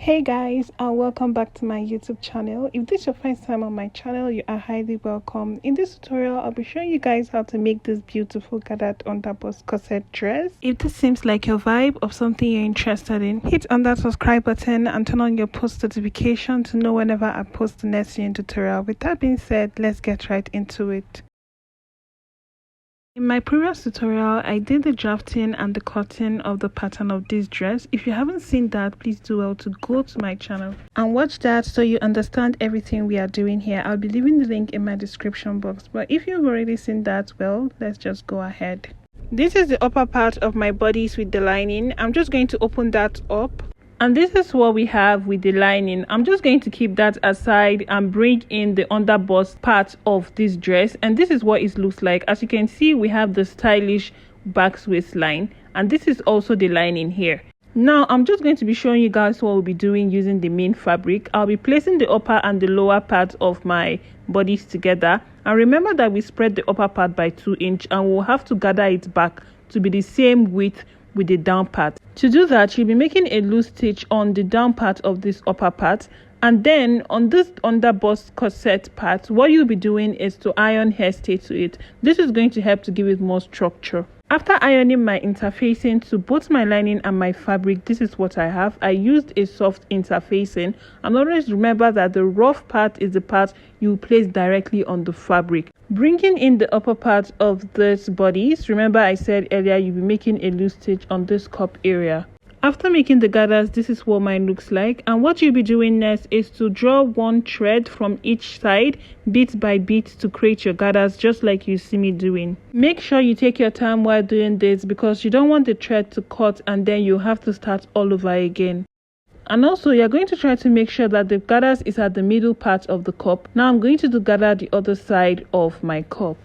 Hey guys, and welcome back to my YouTube channel. If this is your first time on my channel, you are highly welcome. In this tutorial, I'll be showing you guys how to make this beautiful gathered underbust corset dress. If this seems like your vibe of something you're interested in, hit on that subscribe button and turn on your post notification to know whenever I post the next new tutorial. With that being said, let's get right into it. In my previous tutorial, I did the drafting and the cutting of the pattern of this dress. If you haven't seen that, please do well to go to my channel and watch that so you understand everything we are doing here. I'll be leaving the link in my description box. But if you've already seen that, well, let's just go ahead. This is the upper part of my bodice with the lining. I'm just going to open that up. And this is what we have with the lining. I'm just going to keep that aside and bring in the underbust part of this dress. And this is what it looks like. As you can see, we have the stylish Basque waistline. And this is also the lining here. Now, I'm just going to be showing you guys what we'll be doing using the main fabric. I'll be placing the upper and the lower part of my bodice together. And remember that we spread the upper part by 2 inches and we'll have to gather it back to be the same width with the down part. To do that, you'll be making a loose stitch on the down part of this upper part, and then on this underbust corset part, what you'll be doing is to iron hair stay to it. This is going to help to give it more structure. After ironing my interfacing to both my lining and my fabric, this is what I have. I used a soft interfacing, and always remember that the rough part is the part you place directly on the fabric. Bringing in the upper part of this bodice, remember I said earlier you'll be making a loose stitch on this cup area. After making the gathers, this is what mine looks like, and what you'll be doing next is to draw one thread from each side bit by bit to create your gathers, just like you see me doing. Make sure you take your time while doing this because you don't want the thread to cut and then you have to start all over again. And also, you're going to try to make sure that the gathers is at the middle part of the cup. Now I'm going to gather the other side of my cup.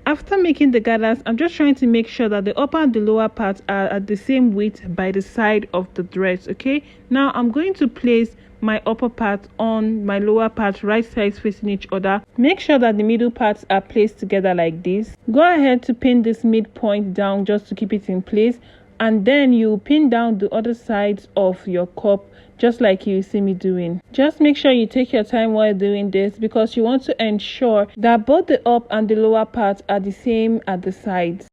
After making the gathers, I'm just trying to make sure that the upper and the lower parts are at the same width by the side of the dress. Okay, now I'm going to place my upper part on my lower part, right sides facing each other. Make sure that the middle parts are placed together like this. Go ahead to pin this midpoint down just to keep it in place, and then you pin down the other sides of your cup just like you see me doing. Just make sure you take your time while doing this because you want to ensure that both the up and the lower parts are the same at the sides.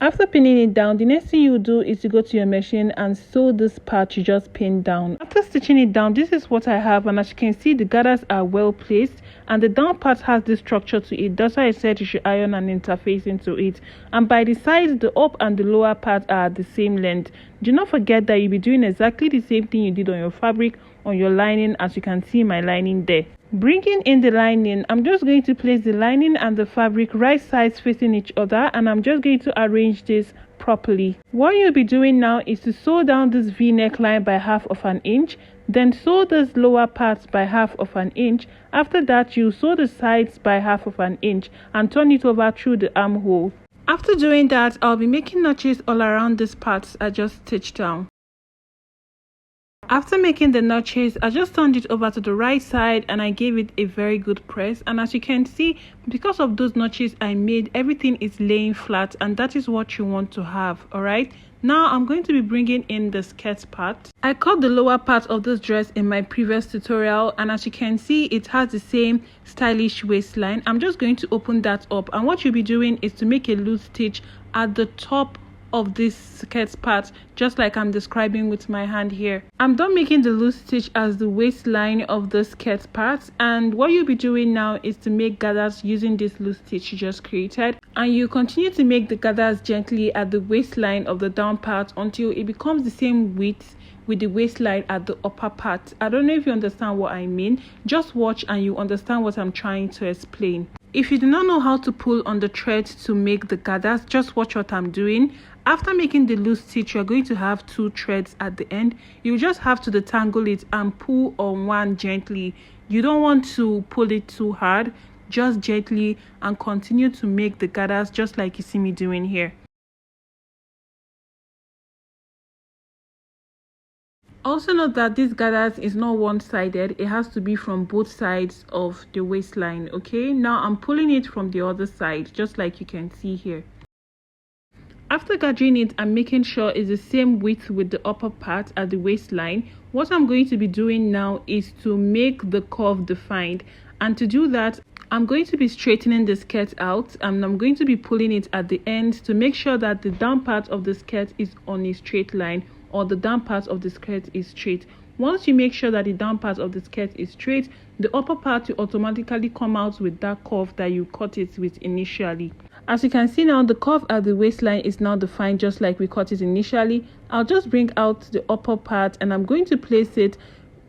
After pinning it down, the next thing you do is to go to your machine and sew this part you just pinned down. After stitching it down, this is what I have, and as you can see, the gathers are well placed and the down part has this structure to it. That's why I said you should iron an interface into it. And by the sides, the up and the lower part are the same length. Do not forget that you'll be doing exactly the same thing you did on your fabric, on your lining, as you can see my lining there. Bringing in the lining, I'm just going to place the lining and the fabric right sides facing each other, and I'm just going to arrange this properly. What you'll be doing now is to sew down this V-neck line by 1/2 inch, then sew this lower parts by 1/2 inch. After that, you sew the sides by 1/2 inch and turn it over through the armhole. After doing that, I'll be making notches all around these parts I just stitched down. After making the notches, I just turned it over to the right side and I gave it a very good press. And as you can see, because of those notches I made, everything is laying flat, and that is what you want to have. Alright, now I'm going to be bringing in the skirt part. I cut the lower part of this dress in my previous tutorial, and as you can see, it has the same stylish waistline. I'm just going to open that up, and what you'll be doing is to make a loose stitch at the top of this skirt part, just like I'm describing with my hand here. I'm done making the loose stitch as the waistline of the skirt part, and what you'll be doing now is to make gathers using this loose stitch you just created, and you continue to make the gathers gently at the waistline of the down part until it becomes the same width with the waistline at the upper part. I don't know if you understand what I mean. Just watch and you understand what I'm trying to explain. If you do not know how to pull on the thread to make the gathers, just watch what I'm doing. After making the loose stitch, you're going to have 2 threads at the end. You just have to detangle it and pull on one gently. You don't want to pull it too hard, just gently, and continue to make the gathers just like you see me doing here. Also note that this gathers is not one-sided. It has to be from both sides of the waistline. Okay, now I'm pulling it from the other side just like you can see here. After gathering it and making sure it's the same width with the upper part at the waistline, what I'm going to be doing now is to make the curve defined. And to do that, I'm going to be straightening the skirt out, and I'm going to be pulling it at the end to make sure that the down part of the skirt is on a straight line, or the down part of the skirt is straight. Once you make sure that the down part of the skirt is straight, the upper part will automatically come out with that curve that you cut it with initially. As you can see now, the curve at the waistline is now defined just like we cut it initially. I'll just bring out the upper part and I'm going to place it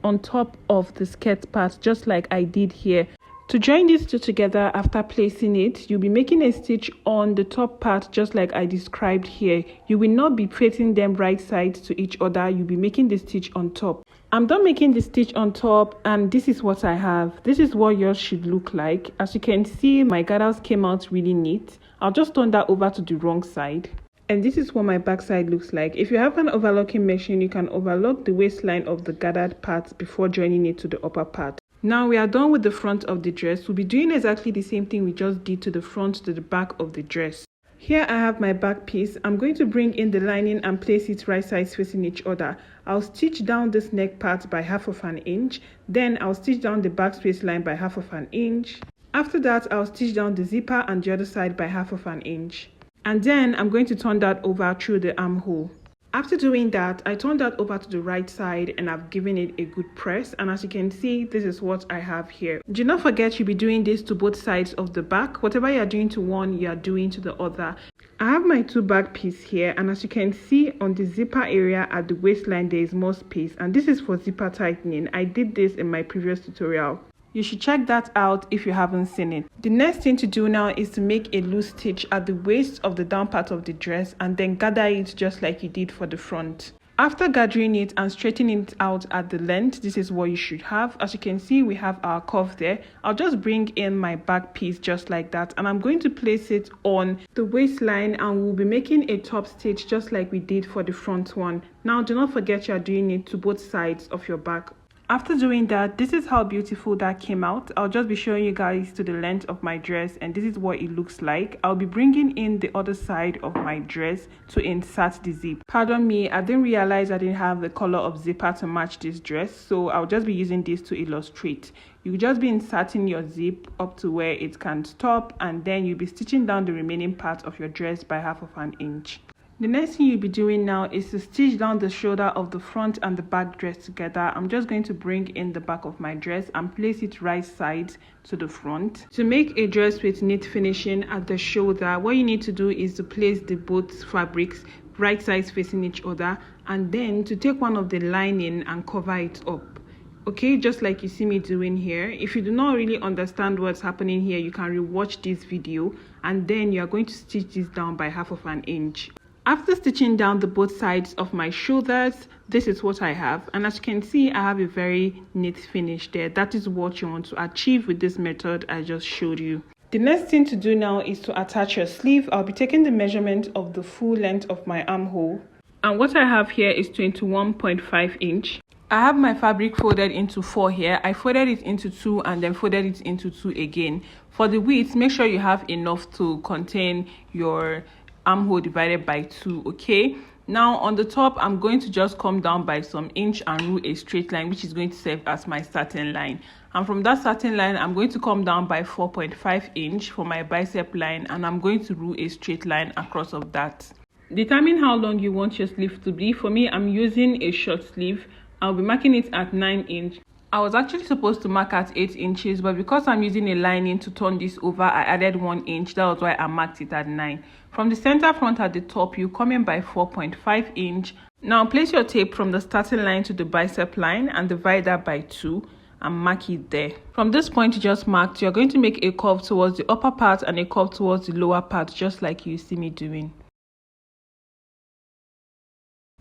on top of the skirt part just like I did here. To join these two together after placing it, you'll be making a stitch on the top part just like I described here. You will not be facing them right side to each other. You'll be making the stitch on top. I'm done making the stitch on top, and this is what I have. This is what yours should look like. As you can see, my gathers came out really neat. I'll just turn that over to the wrong side. And this is what my back side looks like. If you have an overlocking machine, you can overlock the waistline of the gathered part before joining it to the upper part. Now we are done with the front of the dress. We'll be doing exactly the same thing we just did to the front to the back of the dress. Here I have my back piece. I'm going to bring in the lining and place it right sides facing each other. I'll stitch down this neck part by 1/2 an inch. Then I'll stitch down the back waistline by 1/2 an inch. After that, I'll stitch down the zipper and the other side by 1/2 an inch. And then I'm going to turn that over through the armhole. After doing that, I turned that over to the right side and I've given it a good press. And as you can see, this is what I have here. Do not forget you'll be doing this to both sides of the back. Whatever you're doing to one, you're doing to the other. I have my two back piece here, and as you can see on the zipper area at the waistline, there is more space, and this is for zipper tightening. I did this in my previous tutorial. You should check that out if you haven't seen it. The next thing to do now is to make a loose stitch at the waist of the down part of the dress and then gather it just like you did for the front. After gathering it and straightening it out at the length, this is what you should have. As you can see, we have our curve there. I'll just bring in my back piece just like that, and I'm going to place it on the waistline, and we'll be making a top stitch just like we did for the front one. Now do not forget you're doing it to both sides of your back. After doing that, this is how beautiful that came out. I'll just be showing you guys to the length of my dress, and this is what it looks like. I'll be bringing in the other side of my dress to insert the zip. Pardon me, I didn't realize I didn't have the color of zipper to match this dress, so I'll just be using this to illustrate. You'll just be inserting your zip up to where it can stop, and then you'll be stitching down the remaining part of your dress by 1/2 an inch. The next thing you'll be doing now is to stitch down the shoulder of the front and the back dress together. I'm just going to bring in the back of my dress and place it right side to the front. To make a dress with neat finishing at the shoulder, what you need to do is to place the both fabrics right sides facing each other, and then to take one of the lining and cover it up. Okay, just like you see me doing here. If you do not really understand what's happening here, you can rewatch this video, and then you are going to stitch this down by 1/2 an inch. After stitching down the both sides of my shoulders, this is what I have, and as you can see, I have a very neat finish there. That is what you want to achieve with this method I just showed you. The next thing to do now is to attach your sleeve. I'll be taking the measurement of the full length of my armhole, and what I have here is 21.5 inch. I have my fabric folded into 4 here. I folded it into 2 and then folded it into 2 again. For the width, make sure you have enough to contain your armhole divided by 2. Okay, now on the top, I'm going to just come down by some inch and rule a straight line, which is going to serve as my starting line. And from that starting line, I'm going to come down by 4.5 inch for my bicep line, and I'm going to rule a straight line across of that. Determine how long you want your sleeve to be. For me, I'm using a short sleeve. I'll be marking it at 9 inch. I was actually supposed to mark at 8 inches, but because I'm using a lining to turn this over, I added 1 inch. That was why I marked it at 9. From the center front at the top, you come in by 4.5 inch. Now place your tape from the starting line to the bicep line and divide that by 2 and mark it there. From this point you just marked, you're going to make a curve towards the upper part and a curve towards the lower part, just like you see me doing.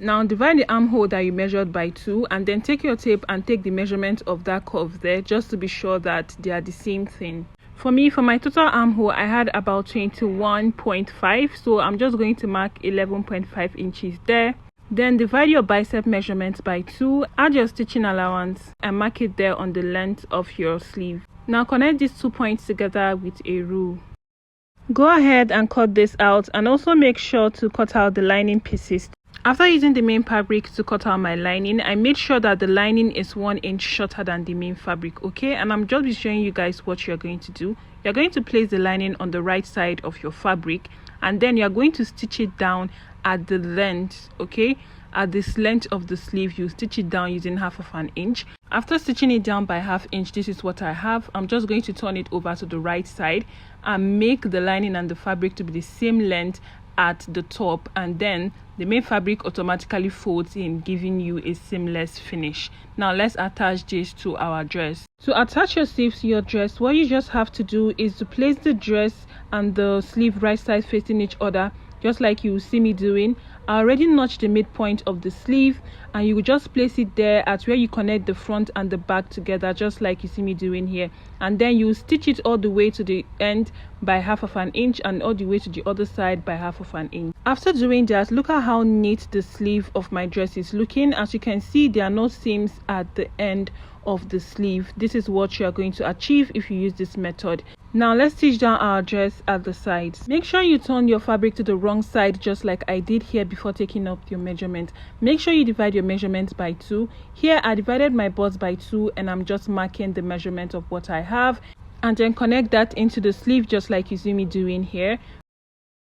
Now divide the armhole that you measured by 2, and then take your tape and take the measurement of that curve there, just to be sure that they are the same thing. For me, for my total armhole, I had about 21.5, so I'm just going to mark 11.5 inches there. Then divide your bicep measurement by 2, add your stitching allowance and mark it there on the length of your sleeve. Now connect these 2 points together with a rule. Go ahead and cut this out, and also make sure to cut out the lining pieces. After using the main fabric to cut out my lining, I made sure that the lining is 1 inch shorter than the main fabric, okay? And I'm just showing you guys what you're going to do. You're going to place the lining on the right side of your fabric, and then you're going to stitch it down at the length, okay? At this length of the sleeve, you stitch it down using 1/2 inch. After stitching it down by 1/2 inch, this is what I have. I'm just going to turn it over to the right side and make the lining and the fabric to be the same length at the top, and then the main fabric automatically folds in, giving you a seamless finish. Now let's attach this to our dress. To attach your sleeves to your dress, what you just have to do is to place the dress and the sleeve right side facing each other, just like you will see me doing. I already notched the midpoint of the sleeve, and you will just place it there at where you connect the front and the back together, just like you see me doing here. And then you stitch it all the way to the end by 1/2 inch, and all the way to the other side by 1/2 inch. After doing that, look at how neat the sleeve of my dress is looking. As you can see, there are no seams at the end of the sleeve. This is what you are going to achieve if you use this method. Now let's stitch down our dress at the sides. Make sure you turn your fabric to the wrong side, just like I did here before taking up your measurement. Make sure you divide your measurements by 2. Here I divided my bust by 2, and I'm just marking the measurement of what I have, and then connect that into the sleeve, just like you see me doing here.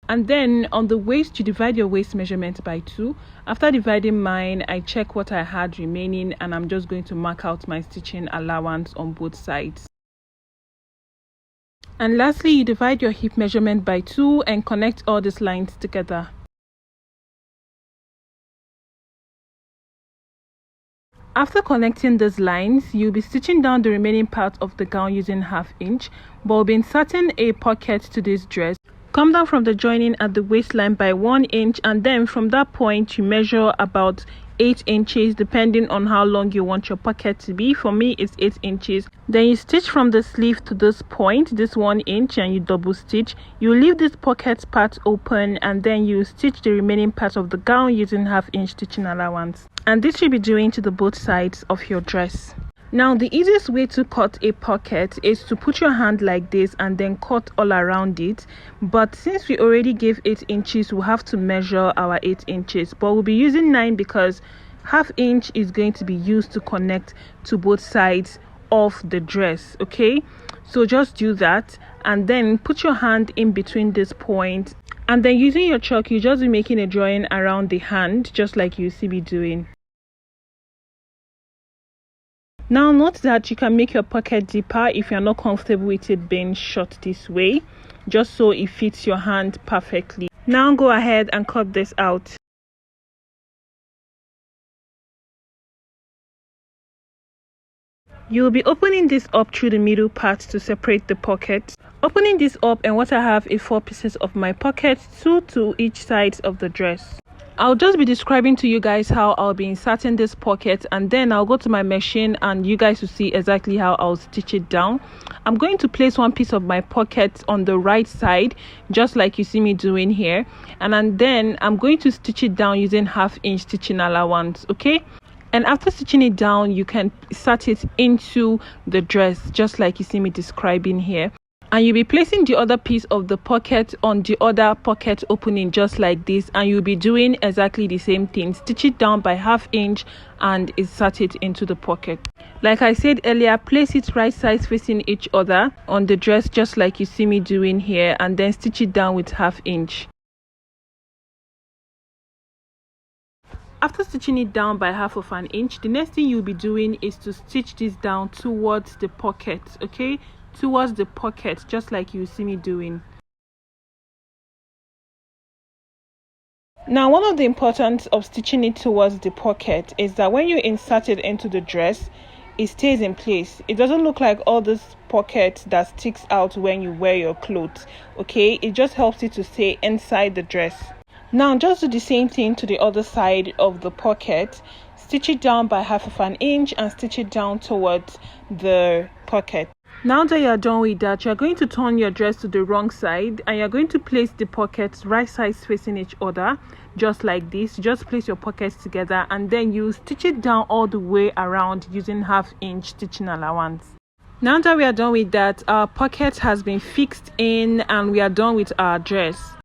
And then on the waist, you divide your waist measurement by 2. After dividing mine, I check what I had remaining, and I'm just going to mark out my stitching allowance on both sides. And lastly, you divide your hip measurement by 2 and connect all these lines together. After connecting these lines, you'll be stitching down the remaining part of the gown using 1/2 inch, but we'll be inserting a pocket to this dress. Come down from the joining at the waistline by 1 inch, and then from that point you measure about 8 inches depending on how long you want your pocket to be. For me, it's 8 inches. Then you stitch from the sleeve to this point, this 1 inch, and you double stitch. You leave this pocket part open, and then you stitch the remaining part of the gown using 1/2 inch stitching allowance. And this should be doing to the both sides of your dress. Now the easiest way to cut a pocket is to put your hand like this and then cut all around it, but since we already gave 8 inches, we'll have to measure our 8 inches, but we'll be using 9 because 1/2 inch is going to be used to connect to both sides of the dress, okay? So just do that, and then put your hand in between this point, and then using your chalk, you just be making a drawing around the hand, just like you see me doing. Now note that you can make your pocket deeper if you're not comfortable with it being short this way, just so it fits your hand perfectly. Now go ahead and cut this out. You'll be opening this up through the middle part to separate the pocket. Opening this up, and what I have is 4 pieces of my pocket, 2 to each side of the dress. I'll just be describing to you guys how I'll be inserting this pocket, and then I'll go to my machine and you guys will see exactly how I'll stitch it down. I'm going to place 1 piece of my pocket on the right side, just like you see me doing here, and then I'm going to stitch it down using 1/2 inch stitching allowance, okay? And after stitching it down, you can insert it into the dress, just like you see me describing here. And you'll be placing the other piece of the pocket on the other pocket opening, just like this, and you'll be doing exactly the same thing. Stitch it down by 1/2 inch and insert it into the pocket. Like I said earlier, place it right sides facing each other on the dress, just like you see me doing here, and then stitch it down with 1/2 inch. After stitching it down by 1/2 inch, the next thing you'll be doing is to stitch this down towards the pocket, okay? Towards the pocket, just like you see me doing. Now, one of the importance of stitching it towards the pocket is that when you insert it into the dress, it stays in place. It doesn't look like all this pocket that sticks out when you wear your clothes, okay? It just helps it to stay inside the dress. Now just do the same thing to the other side of the pocket. Stitch it down by 1/2 inch and stitch it down towards the pocket. Now that you're done with that, you're going to turn your dress to the wrong side, and you're going to place the pockets right sides facing each other, just like this. Just place your pockets together, and then you stitch it down all the way around using 1/2 inch stitching allowance. Now that we are done with that, our pocket has been fixed in and we are done with our dress.